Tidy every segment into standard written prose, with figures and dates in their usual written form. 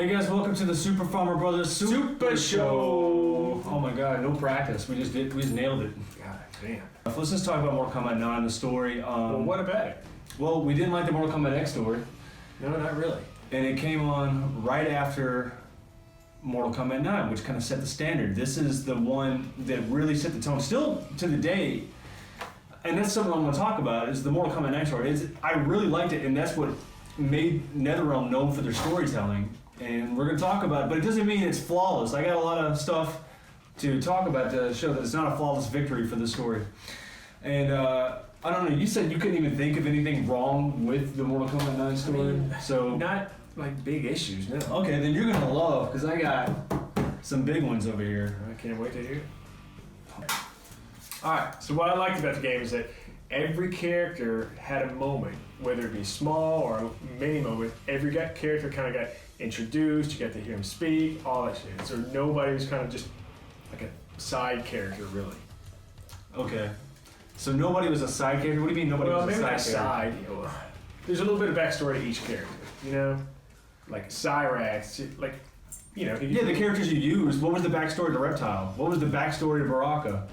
Hey guys, welcome to the Super Farmer Brothers Super Show. Oh my god, no practice. We just nailed it. God damn. Let's just talk about Mortal Kombat 9, the story. Well, what about it? Well, we didn't like the Mortal Kombat X story. No, not really. And it came on right after Mortal Kombat 9, which kind of set the standard. This is the one that really set the tone. Still to the day, and that's something I'm going to talk about, is the Mortal Kombat 9 story. I really liked it, and that's what made NetherRealm known for their storytelling. And we're going to talk about it, but it doesn't mean it's flawless. I got a lot of stuff to talk about to show that it's not a flawless victory for the story. And I don't know, you said you couldn't even think of anything wrong with the Mortal Kombat 9 story? So not like big issues, no. Okay, then you're going to love, because I got some big ones over here. I can't wait to hear. Alright, so what I liked about the game is that every character had a moment, whether it be small or a mini moment. Every character kind of got introduced, you got to hear him speak, all that shit. So nobody was kind of just like a side character, really. Okay. So nobody was a side character? What do you mean nobody was a side character? You know, there's a little bit of backstory to each character, you know? Like Cyrax, like, you know. Yeah, the characters you used. What was the backstory to Reptile? What was the backstory to Baraka?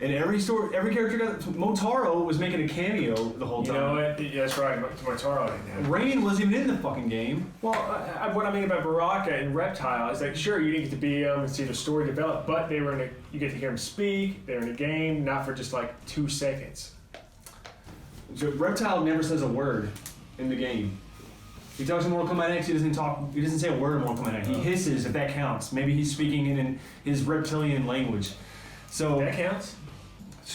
And every character got. Motaro was making a cameo the whole time. You know what? Yeah, that's right. Motaro didn't have. Rain wasn't even in the fucking game. Well, what I mean about Baraka and Reptile is like, sure, you didn't get to be them and see the story develop, but they were you get to hear them speak. They're in a game, not for just like 2 seconds. So Reptile never says a word in the game. He talks in Mortal Kombat X. He doesn't say a word in Mortal Kombat X. He hisses, if that counts. Maybe he's speaking in his reptilian language. So that counts.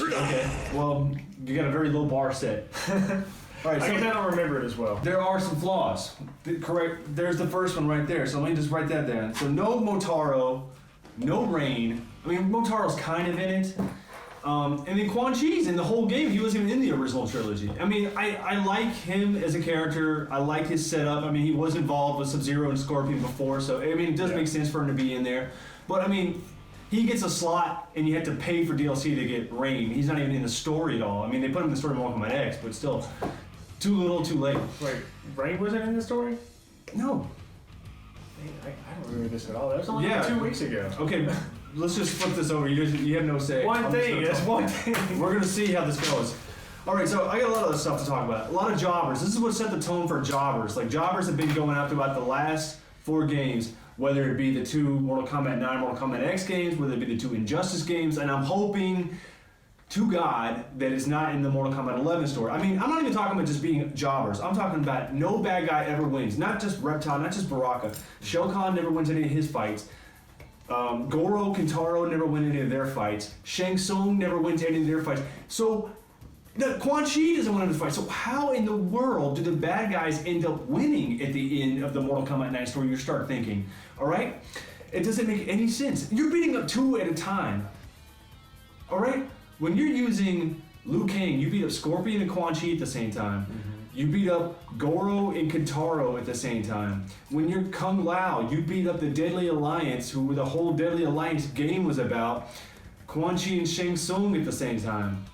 Okay, well, you got a very low bar set. All right, I guess I don't remember it as well. There are some flaws. Correct. There's the first one right there. So let me just write that down. So no Motaro, no Rain. I mean, Motaro's kind of in it. And then Quan Chi's in the whole game. He wasn't even in the original trilogy. I mean, I like him as a character. I like his setup. I mean, he was involved with Sub-Zero and Scorpion before. So, I mean, it does make sense for him to be in there. But, I mean, he gets a slot, and you have to pay for DLC to get Rain. He's not even in the story at all. I mean, they put him in the story of Mortal Kombat X, but still, too little, too late. Wait, Rain wasn't in the story? No. Man, I don't remember this at all. That was only like 2 weeks ago. Okay, let's just flip this over. You have no say. One thing. We're going to see how this goes. All right, so I got a lot of other stuff to talk about. A lot of jobbers. This is what set the tone for jobbers. Like, jobbers have been going out throughout the last 4 games, whether it be the 2 Mortal Kombat 9, Mortal Kombat X games, whether it be the 2 Injustice games, and I'm hoping to God that it's not in the Mortal Kombat 11 story. I mean, I'm not even talking about just being jobbers. I'm talking about no bad guy ever wins. Not just Reptile, not just Baraka. Shao Kahn never wins any of his fights. Goro, Kintaro never win any of their fights. Shang Tsung never wins any of their fights. So, Quan Chi doesn't win his fight. So how in the world do the bad guys end up winning at the end of the Mortal Kombat 9 story? You start thinking, all right? It doesn't make any sense. You're beating up 2 at a time, all right? When you're using Liu Kang, you beat up Scorpion and Quan Chi at the same time. Mm-hmm. You beat up Goro and Kintaro at the same time. When you're Kung Lao, you beat up the Deadly Alliance, who the whole Deadly Alliance game was about, Quan Chi and Shang Tsung at the same time.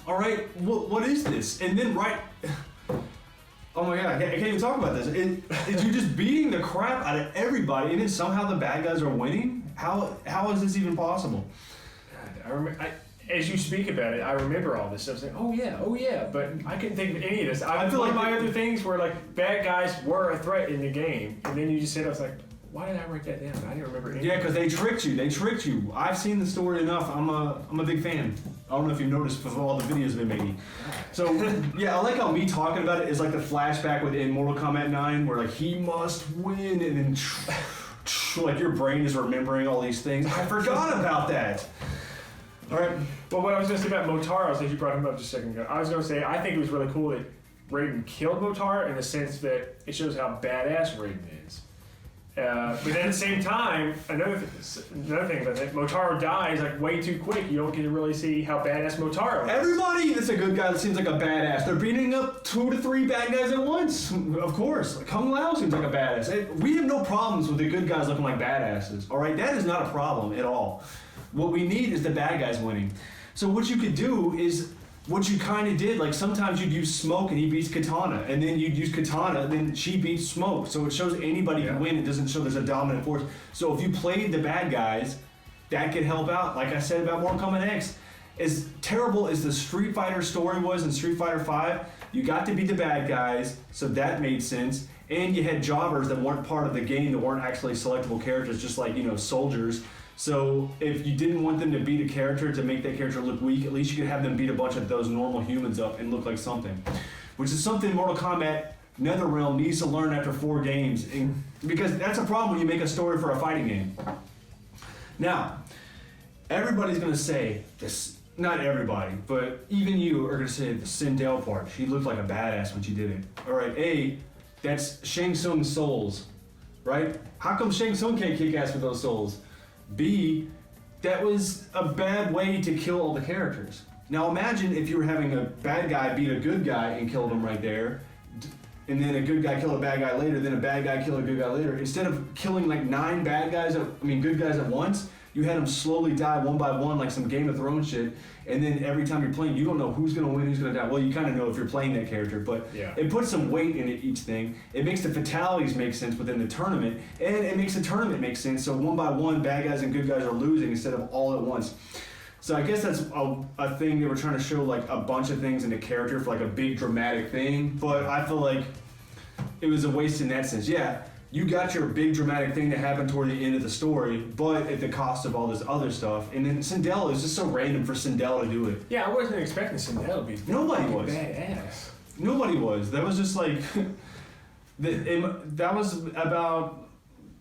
All right, what is this? And then oh my god, I can't even talk about this. You're just beating the crap out of everybody, and then somehow the bad guys are winning? How is this even possible? God, as you speak about it, I remember all this stuff. Saying, oh yeah, but I couldn't think of any of this. I feel like my other things were like bad guys were a threat in the game, and then you just said, I was like, why did I write that down? I didn't remember anything. Yeah, because they tricked you. I've seen the story enough. I'm a big fan. I don't know if you've noticed with all the videos they've made. So, yeah, I like how me talking about it is like the flashback within Mortal Kombat 9 where, like, he must win, and then, like, your brain is remembering all these things. I forgot about that. All right. Well, what I was going to say about Motaro, since you brought him up just a second ago, I was going to say I think it was really cool that Raiden killed Motaro in the sense that it shows how badass Raiden is. But then at the same time, another thing about that, Motaro dies like way too quick. You don't get to really see how badass Motaro is. Everybody that's a good guy that seems like a badass. They're beating up 2 to 3 bad guys at once. Of course. Kung Lao seems like a badass. We have no problems with the good guys looking like badasses. All right? That is not a problem at all. What we need is the bad guys winning. So what you could do is what you kind of did, like sometimes you'd use Smoke and he beats Katana, and then you'd use Katana, then she beats Smoke. So it shows anybody can win. It doesn't show there's a dominant force. So if you played the bad guys, that could help out. Like I said about Mortal Kombat X, as terrible as the Street Fighter story was in Street Fighter V, you got to be the bad guys, so that made sense. And you had jobbers that weren't part of the game, that weren't actually selectable characters, just like, soldiers. So if you didn't want them to beat a character to make that character look weak, at least you could have them beat a bunch of those normal humans up and look like something. Which is something Mortal Kombat NetherRealm needs to learn after 4 games. Because that's a problem when you make a story for a fighting game. Now, everybody's going to say this. Not everybody, but even you are going to say the SINDEL part. She looked like a badass when she did it. All right, A, that's Shang Tsung's souls, right? How come Shang Tsung can't kick ass with those souls? B, that was a bad way to kill all the characters. Now imagine if you were having a bad guy beat a good guy and killed him right there, and then a good guy killed a bad guy later, then a bad guy killed a good guy later. Instead of killing like 9 good guys at once, you had them slowly die one by one like some Game of Thrones shit, and then every time you're playing, you don't know who's going to win, who's going to die. Well, you kind of know if you're playing that character, but it puts some weight into each thing. It makes the fatalities make sense within the tournament, and it makes the tournament make sense, so one by one, bad guys and good guys are losing instead of all at once. So I guess that's a thing they were trying to show, like a bunch of things in the character for like a big dramatic thing, but I feel like it was a waste in that sense. Yeah, you got your big dramatic thing that happened toward the end of the story, but at the cost of all this other stuff. And then SINDEL is just so random for SINDEL to do it. Yeah, I wasn't expecting SINDEL to be badass. Nobody was. That was just like that was about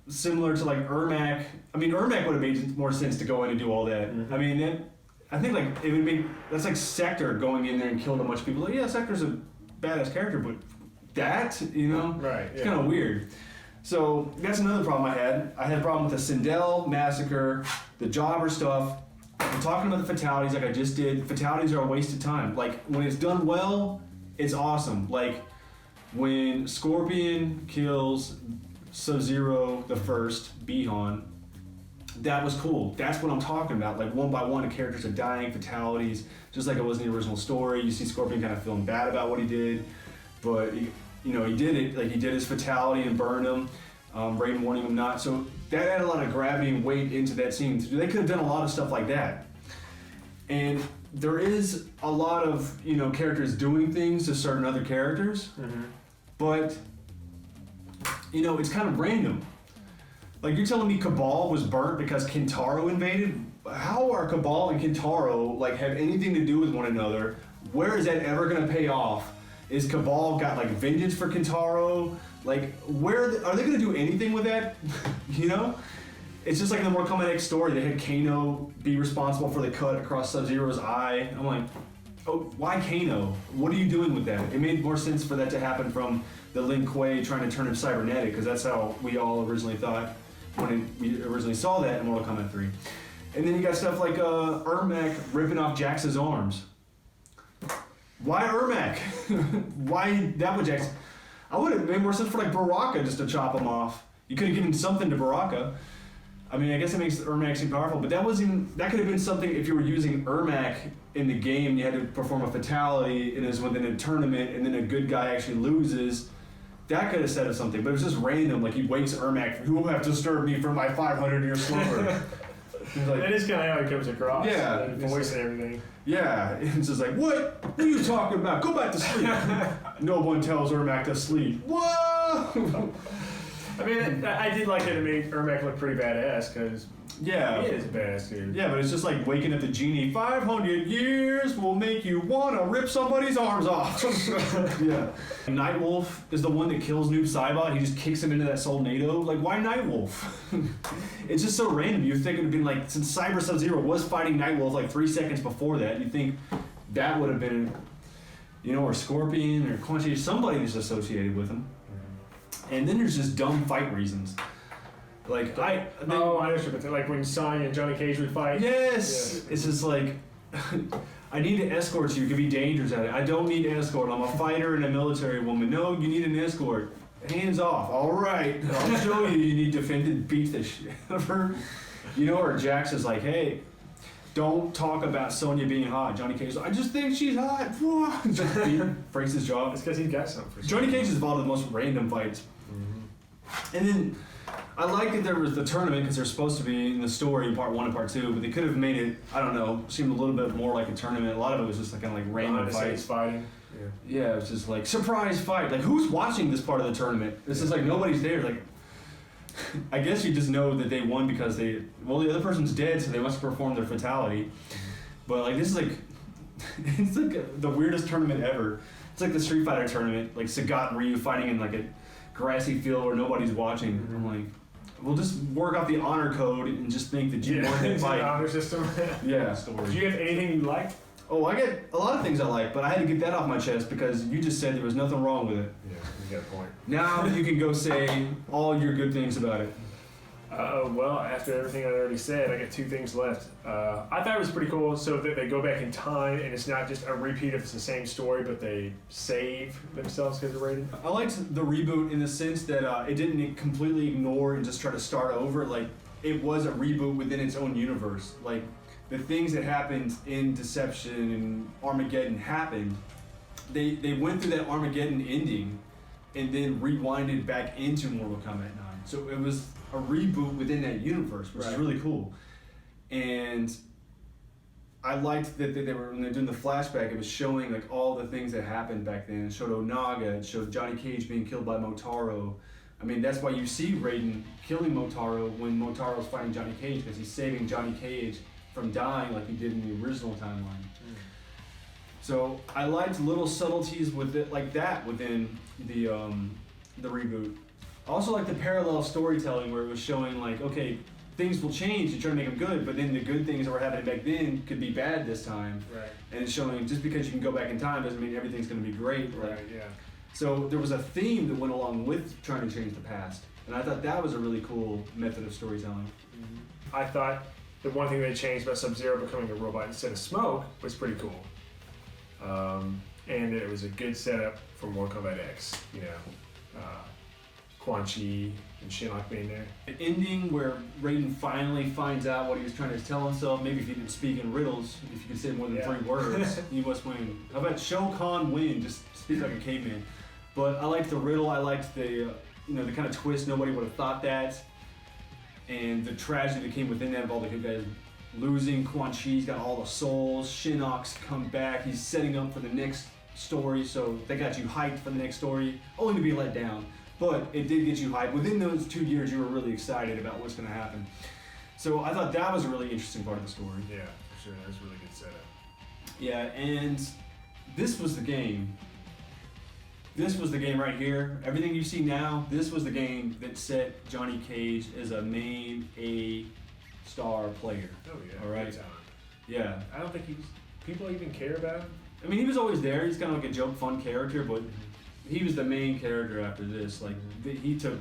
similar to like Ermac. I mean, Ermac would have made more sense to go in and do all that. Mm-hmm. I mean, I think like it would be that's like Sector going in there and killing a bunch of people. Like, yeah, Sector's a badass character, but that, right? It's kind of weird. So that's another problem I had. I had a problem with the SINDEL massacre, the jobber stuff. I'm talking about the fatalities like I just did. Fatalities are a waste of time. Like when it's done well, it's awesome. Like when Scorpion kills Sub-Zero the first, Bihan, that was cool. That's what I'm talking about. Like one by one, the characters are dying, fatalities, just like it was in the original story. You see Scorpion kind of feeling bad about what he did, but he did it. Like he did his fatality and burned him. Raiden warning him not. So that added a lot of gravity and weight into that scene. They could have done a lot of stuff like that. And there is a lot of characters doing things to certain other characters, but it's kind of random. Like you're telling me Cabal was burnt because Kintaro invaded? How are Cabal and Kintaro like have anything to do with one another? Where is that ever going to pay off? Is Cabal got like vengeance for Kintaro? Like where are they going to do anything with that? It's just like in the Mortal Kombat X story. They had Kano be responsible for the cut across Sub-Zero's eye. I'm like, oh, why Kano? What are you doing with that? It made more sense for that to happen from the Lin Kuei trying to turn him cybernetic, because that's how we all originally thought when we originally saw that in Mortal Kombat 3. And then you got stuff like Ermac ripping off Jax's arms. Why Ermac? Why that with Jax? I would have made more sense for like Baraka just to chop him off. You could have given something to Baraka. I mean, I guess it makes Ermac seem powerful, but that could have been something if you were using Ermac in the game. You had to perform a fatality, and it was within a tournament, and then a good guy actually loses. That could have said of something, but it was just random. Like he wakes Ermac, who will have disturbed me from my 500-year slumber. Like, that is kind of how he comes across. Yeah, the voice and everything. Yeah, it's just like, what are you talking about? Go back to sleep. No one tells Ermac to sleep. Whoa! I mean, I did like that it made Ermac look pretty badass, because he is a badass dude. Yeah, but it's just like waking up the genie. 500 years will make you want to rip somebody's arms off. Yeah. Nightwolf is the one that kills Noob Saibot. He just kicks him into that Soulnado. Like, why Nightwolf? It's just so random. You think it would have been like, since Cyber Sub-Zero was fighting Nightwolf like 3 seconds before that, you think that would have been, or Scorpion or Quan Chi, somebody that's associated with him. And then there's just dumb fight reasons. Like, I understand. Like when Sonya and Johnny Cage would fight. Yes! It's just like, I need to escort you. It could be dangerous at it. I don't need an escort. I'm a fighter and a military woman. No, you need an escort. Hands off. All right. I'll show you. You need defended. Beat the shit out of her. Or Jax is like, hey, don't talk about Sonya being hot. Johnny Cage, I just think she's hot. Just breaks his jaw. It's because he's got something for Johnny Cage is involved in the most random fights. And then I like that there was the tournament because they're supposed to be in the story in part 1 and part 2, but they could have made it, I don't know, seemed a little bit more like a tournament. A lot of it was just like kind of like random fights. Fighting. Yeah, it was just like surprise fight. Like who's watching this part of the tournament? It's just like nobody's there. Like I guess you just know that they won because the other person's dead, so they must perform their fatality. But like this is like it's like the weirdest tournament ever. It's like the Street Fighter tournament, like Sagat and Ryu fighting in like a grassy field where nobody's watching. I'm like, we'll just work out the honor code and just think that you won that fight. Honor system. Yeah. Did you have anything you liked? Oh, I get a lot of things I like, but I had to get that off my chest because you just said there was nothing wrong with it. Yeah, you got a point. Now you can go say all your good things about it. Well, after everything I already said, I got 2 things left. I thought it was pretty cool, so that they go back in time, and it's not just a repeat of the same story, but they save themselves because they're rated. I liked the reboot in the sense that it didn't completely ignore and just try to start over. Like, it was a reboot within its own universe. Like, the things that happened in Deception and Armageddon happened. They went through that Armageddon ending and then rewinded back into Mortal Kombat 9. So it was a reboot within that universe, which is really cool. And I liked that they were, when they were doing the flashback, it was showing like all the things that happened back then. It showed Onaga, it showed Johnny Cage being killed by Motaro. I mean, that's why you see Raiden killing Motaro when Motaro's fighting Johnny Cage, because he's saving Johnny Cage from dying like he did in the original timeline. So I liked little subtleties with it like that within the reboot. I also like the parallel storytelling where it was showing like, okay, things will change to try to make them good, but then the good things that were happening back then could be bad this time. Right. And it's showing just because you can go back in time doesn't mean everything's going to be great. Right, yeah. So there was a theme that went along with trying to change the past. And I thought that was a really cool method of storytelling. I thought the one thing they changed about Sub-Zero becoming a robot instead of Smoke was pretty cool. And it was a good setup for Mortal Kombat X, you know. Quan Chi and Shinnok being there. An ending where Raiden finally finds out what he was trying to tell himself. Maybe if he didn't speak in riddles, if you could say more than 3 words, he must win. How about Shao Kahn win? Just speak like a caveman. But I liked the riddle. I liked the the kind of twist. Nobody would have thought that, and the tragedy that came within that of all the good guys losing. Quan Chi's got all the souls. Shinnok's come back. He's setting up for the next story, so they got you hyped for the next story, only to be let down. But it did get you hyped. Within those 2 years, you were really excited about what's going to happen. So I thought that was a really interesting part of the story. Yeah, for sure. That was a really good setup. Yeah, and this was the game. This was the game right here. Everything you see now, this was the game that set Johnny Cage as a main A-star player. Oh, yeah. All right. Good time. Yeah. I don't think people even care about him. I mean, he was always there. He's kind of like a joke, fun character, but he was the main character after this. Like, he took,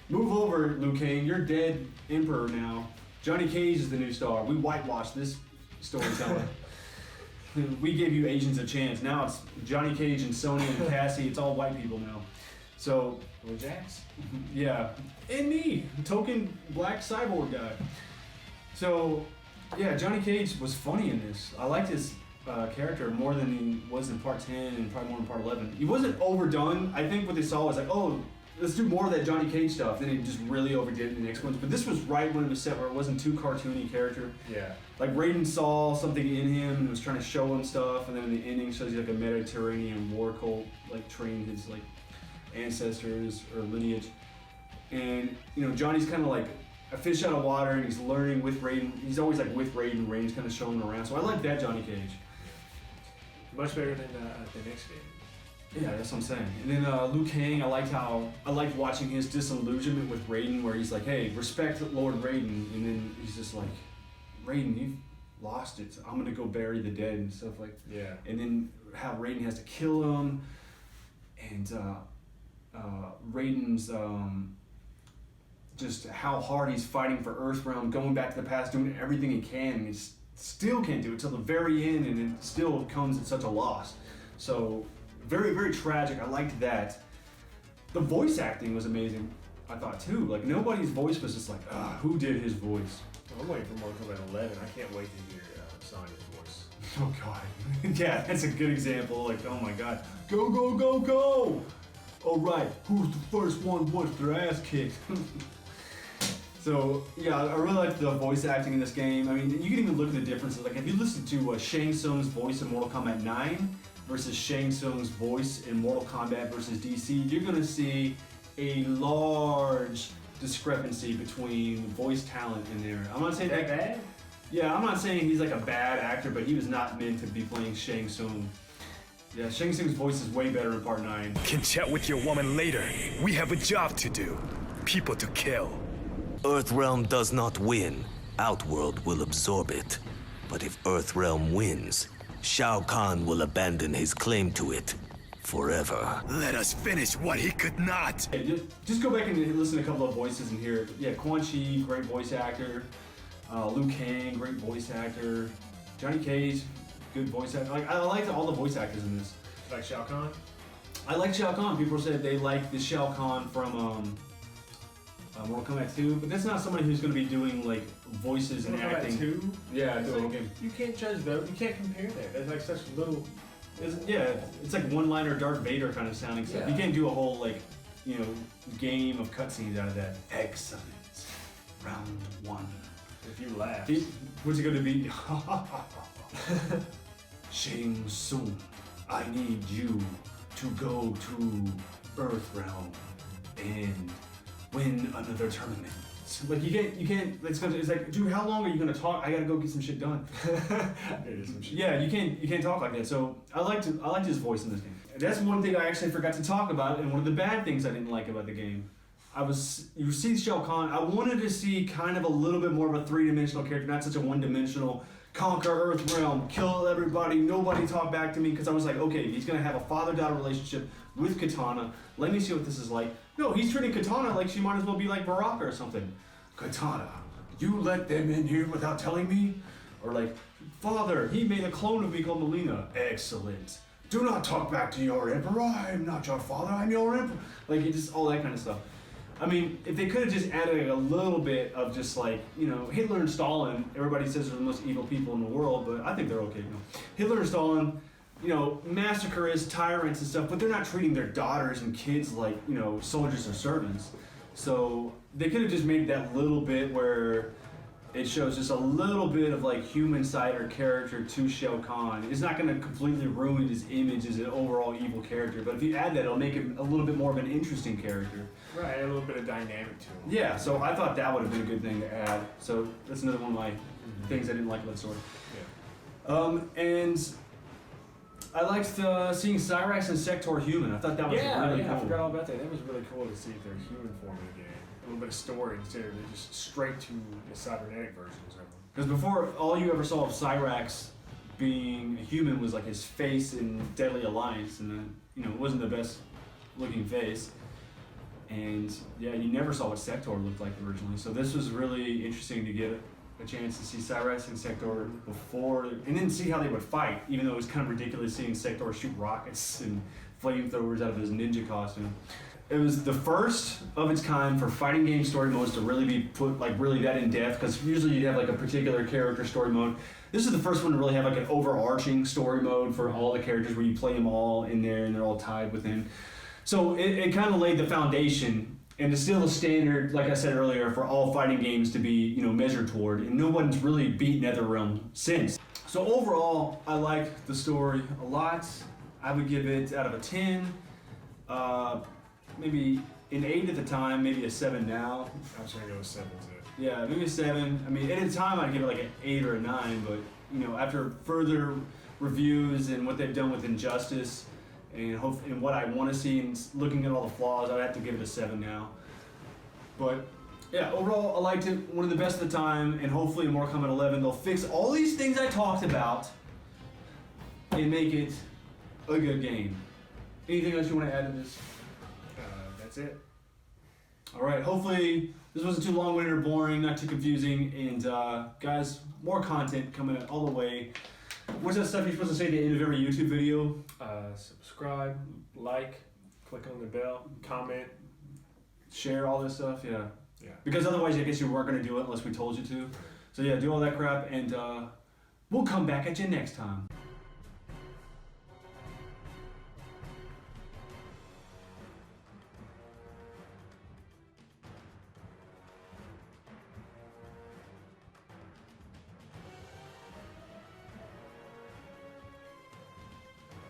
move over, Liu Kang, you're dead emperor now. Johnny Cage is the new star. We whitewashed this storyteller. We gave you Asians a chance. Now it's Johnny Cage and Sonya and Cassie. It's all white people now. So, Or Jax. yeah. And me, token black cyborg guy. So, yeah, Johnny Cage was funny in this. I liked his character more than he was in part 10 and probably more in part 11. He wasn't overdone. I think what they saw was like, oh, let's do more of that Johnny Cage stuff. Then he just really overdid it in the next ones. But this was right when it was set where it wasn't too cartoony character. Yeah. Like Raiden saw something in him and was trying to show him stuff, and then in the ending shows you like a Mediterranean war cult like trained his like ancestors or lineage. And Johnny's kind of like a fish out of water, and he's learning with Raiden. He's always like with Raiden. Raiden's kind of showing him around. So I like that Johnny Cage. Much better than the next game. Yeah, that's what I'm saying. And then Liu Kang, I liked watching his disillusionment with Raiden, where he's like, hey, respect Lord Raiden, and then he's just like, Raiden, you've lost it. So I'm gonna go bury the dead and stuff like. Yeah. And then how Raiden has to kill him, and Raiden's just how hard he's fighting for Earthrealm, going back to the past, doing everything he can, and he still can't do it till the very end, and it still comes at such a loss. So very, very tragic. I liked that. The voice acting was amazing, I thought too. Like nobody's voice was just like, who did his voice? I'm waiting for Mortal Kombat 11. I can't wait to hear Sonya's voice. Oh god. Yeah, that's a good example. Like, oh my god. Go, go, go, go! Alright, who's the first one wants their ass kicked? So, yeah, I really like the voice acting in this game. I mean, you can even look at the differences. Like, if you listen to Shang Tsung's voice in Mortal Kombat 9 versus Shang Tsung's voice in Mortal Kombat versus DC, you're gonna see a large discrepancy between voice talent in there. I'm not saying that bad? Yeah, I'm not saying he's like a bad actor, but he was not meant to be playing Shang Tsung. Yeah, Shang Tsung's voice is way better in Part 9. Can chat with your woman later. We have a job to do. People to kill. Earthrealm does not win. Outworld will absorb it. But if Earthrealm wins, Shao Kahn will abandon his claim to it forever. Let us finish what he could not. Yeah, just go back and listen to a couple of voices in here. Yeah, Quan Chi, great voice actor. Liu Kang, great voice actor. Johnny Cage, good voice actor. Like, I liked all the voice actors in this. Like Shao Kahn? I like Shao Kahn. People said they like the Shao Kahn from Mortal Kombat 2, but that's not somebody who's going to be doing like voices and Mortal Kombat acting. 2? Yeah, It's the whole like, game. you can't judge those. You can't compare that. There's like such little. It's like one-liner Darth Vader kind of sounding stuff. Yeah. You can't do a whole like, you know, game of cutscenes out of that. Excellent. Round 1. If you laugh. What's it going to be? Shang Tsung, I need you to go to Earthrealm and win another tournament. Like you can't. It's like, dude, how long are you gonna talk? I gotta go get some shit done. Yeah, you can't talk like that. So I liked his voice in this game. That's one thing I actually forgot to talk about, and one of the bad things I didn't like about the game. You see Shao Kahn. I wanted to see kind of a little bit more of a three-dimensional character, not such a one-dimensional. Conquer Earthrealm, kill everybody, nobody talk back to me, because I was like, okay, he's gonna have a father-daughter relationship with Katana. Let me see what this is like. No, he's treating Katana like she might as well be like Baraka or something. Katana, you let them in here without telling me? Or like, father, he made a clone of me called Melina. Excellent. Do not talk back to your emperor. I'm not your father, I'm your emperor. Like, just all that kind of stuff. I mean, if they could have just added a little bit of just like, you know, Hitler and Stalin, everybody says they're the most evil people in the world, but I think they're okay. You know, Hitler and Stalin, you know, massacreists, tyrants and stuff, but they're not treating their daughters and kids like, you know, soldiers or servants. So they could have just made that little bit where it shows just a little bit of like human side or character to Shao Kahn. It's not going to completely ruin his image as an overall evil character, but if you add that, it'll make him a little bit more of an interesting character. Right, a little bit of dynamic to him. Yeah, so I thought that would have been a good thing to add. So that's another one of my things I didn't like about the story. Yeah. And I liked seeing Cyrax and Sector human. I thought that was really cool. I forgot all about that. That was really cool to see their human form in the game. A little bit of story instead of just straight to the cybernetic versions of them. Because before, all you ever saw of Cyrax being a human was like his face in Deadly Alliance, and then, you know, it wasn't the best looking face. And yeah, you never saw what Sector looked like originally. So this was really interesting to get a chance to see Cyrax and Sector before, and then see how they would fight, even though it was kind of ridiculous seeing Sector shoot rockets and flamethrowers out of his ninja costume. It was the first of its kind for fighting game story modes to really be put like really that in depth, because usually you'd have like a particular character story mode. This is the first one to really have like an overarching story mode for all the characters where you play them all in there and they're all tied within. So it kind of laid the foundation, and it's still a standard, like I said earlier, for all fighting games to be, you know, measured toward, and no one's really beat NetherRealm since. So overall, I liked the story a lot. I would give it out of a 10, maybe an 8 at the time, maybe a 7 now. I'm just gonna go with 7 too. Yeah, maybe a 7. I mean, at the time I'd give it like an 8 or a 9, but you know, after further reviews and what they've done with Injustice, and what I want to see, and looking at all the flaws, I'd have to give it a 7 now. But yeah, overall, I liked it. One of the best of the time, and hopefully in Mortal Kombat 11, they'll fix all these things I talked about and make it a good game. Anything else you want to add to this? That's it. All right, hopefully this wasn't too long-winded or boring, not too confusing, and guys, more content coming all the way. What's that stuff you're supposed to say at the end of every YouTube video? Subscribe, like, click on the bell, comment. Share all this stuff, yeah. Yeah. Because otherwise, I guess you weren't going to do it unless we told you to. So yeah, do all that crap, and we'll come back at you next time.